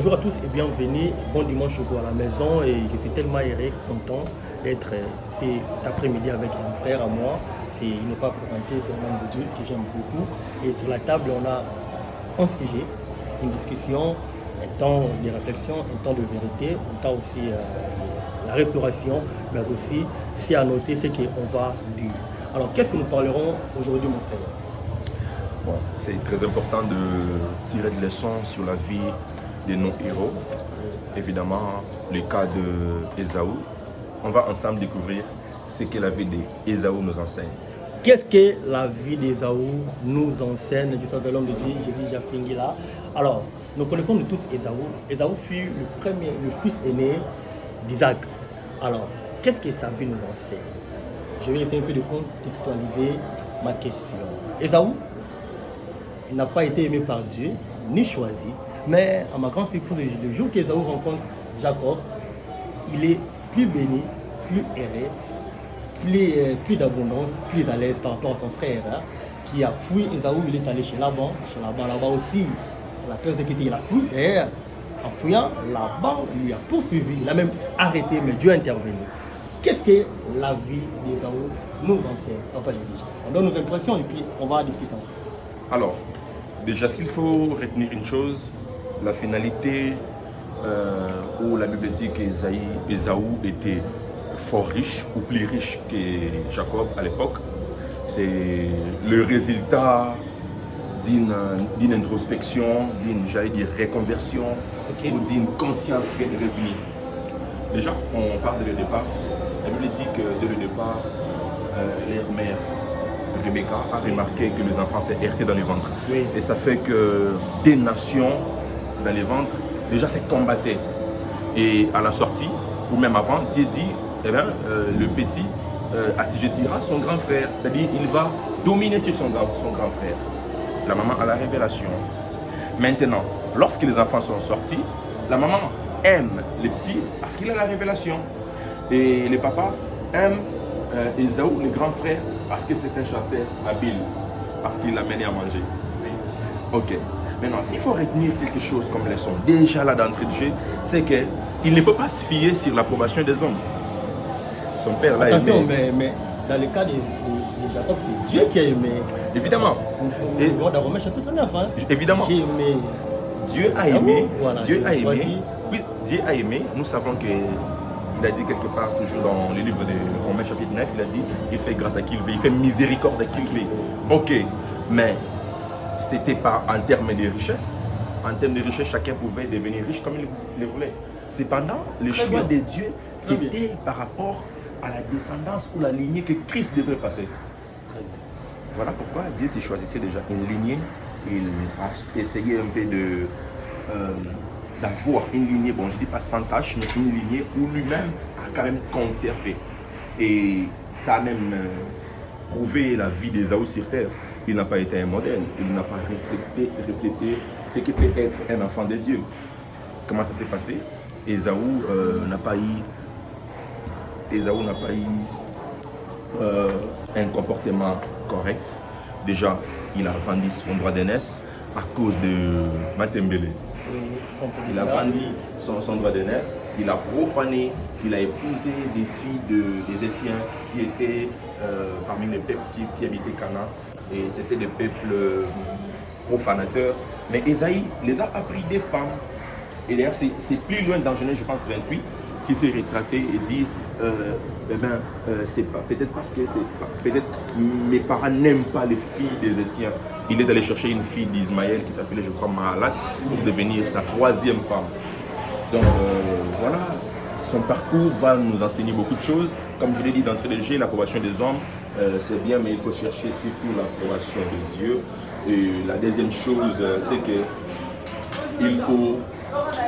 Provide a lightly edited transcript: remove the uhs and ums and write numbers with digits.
Bonjour à tous et bienvenue. Bon dimanche chez vous à la maison et je suis tellement heureux, content d'être cet après-midi avec un frère à moi. Il n'est pas présenté, c'est un homme de Dieu que j'aime beaucoup. Et sur la table, on a un sujet, une discussion, un temps de réflexion, un temps de vérité, un temps aussi la restauration, mais aussi, c'est à noter ce qu'on va dire. Alors, qu'est-ce que nous parlerons aujourd'hui, mon frère? Bon, c'est très important de tirer des leçons sur la vie de nos héros. Évidemment, le cas d'Ésaü. On va ensemble découvrir ce que la vie d'Ésaü nous enseigne. Qu'est-ce que la vie d'Ésaü nous enseigne? Je suis l'homme de Dieu, j'ai déjà fini là. Alors, nous connaissons de tous Ésaü. Ésaü fut le fils aîné d'Isaac. Alors, qu'est-ce que sa vie nous enseigne? Je vais essayer un peu de contextualiser ma question. Ésaü, il n'a pas été aimé par Dieu, ni choisi. Mais à ma grande surprise, le jour qu'Ésaü rencontre Jacob, il est plus béni, plus erré, plus d'abondance, plus à l'aise par rapport à son frère qui a fui Ésaü. Il est allé chez Laban. Chez Laban, là-bas aussi, la personne qui il a fui. Et en fuyant, Laban lui a poursuivi. Il a même arrêté, mais Dieu a intervenu. Qu'est-ce que la vie d'Ésaü nous enseigne? Papa, j'ai dit. On donne nos impressions et puis on va discuter ensemble. Alors, déjà, s'il faut retenir une chose, la finalité où la Bible dit qu'Ésaü était fort riche ou plus riche que Jacob à l'époque, c'est le résultat d'une introspection, d'une, reconversion ou d'une conscience revenue. Déjà, on part dès le départ. La Bible dit que dès le départ, leur mère Rebecca a remarqué que les enfants s'est heurté dans les ventres. Oui. Et ça fait que des nations dans les ventres déjà se combattaient. Et à la sortie, ou même avant, Dieu dit, eh bien, le petit assujettira son grand frère, c'est-à-dire il va dominer sur son grand frère. La maman a la révélation. Maintenant, lorsque les enfants sont sortis, la maman aime les petits parce qu'il a la révélation. Et le papa aime Ésaü, le grand frère, parce que c'est un chasseur habile, parce qu'il l'a mené à manger. Ok. Maintenant, s'il faut retenir quelque chose comme leçon, déjà là d'entrée de jeu, c'est qu'il ne faut pas se fier sur l'approbation des hommes. Son père l'a aimé. Attention, mais dans le cas de Jacob, c'est Dieu qui a aimé. Évidemment. Et dans Romains chapitre 9, hein? Évidemment. J'ai aimé. Dieu a aimé. Voilà, Dieu a aimé. choisi. Oui, Dieu a aimé. Nous savons que il a dit quelque part, toujours dans le livre de Romains chapitre 9, il a dit, il fait grâce à qui il veut, il fait miséricorde à qui il veut. Ok, mais c'était pas en termes de richesse. En termes de richesse, chacun pouvait devenir riche comme il le voulait. Cependant, le choix de Dieu, c'était par rapport à la descendance ou la lignée que Christ devrait passer. Voilà pourquoi Dieu s'est choisissait déjà une lignée. Il a essayé un peu d'avoir une lignée, bon je ne dis pas sans tâche, mais une lignée où lui-même a quand même conservé. Et ça a même prouvé la vie d'Ésaü sur terre. Il n'a pas été un modèle, il n'a pas reflété ce que peut être un enfant de Dieu. Comment ça s'est passé? Ésaü n'a pas eu un comportement correct. Déjà, il a vendu son droit d'aînesse à cause de Matembele. Il a vendu son droit d'aînesse, il a profané, il a épousé des filles des Étiens qui étaient parmi les peuples qui habitaient Canaan. Et c'était des peuples profanateurs. Mais Ésaïe les a appris des femmes. Et d'ailleurs, c'est plus loin dans Genèse, je pense, 28, qui s'est rétracté et dit c'est pas peut-être parce que peut-être mes parents n'aiment pas les filles des Étiens. Il est allé chercher une fille d'Ismaël qui s'appelait, je crois, Mahalat, pour devenir sa troisième femme. Donc voilà, son parcours va nous enseigner beaucoup de choses. Comme je l'ai dit d'entrée de jeu, l'approbation des hommes, c'est bien, mais il faut chercher surtout l'approbation de Dieu. Et la deuxième chose, c'est que il faut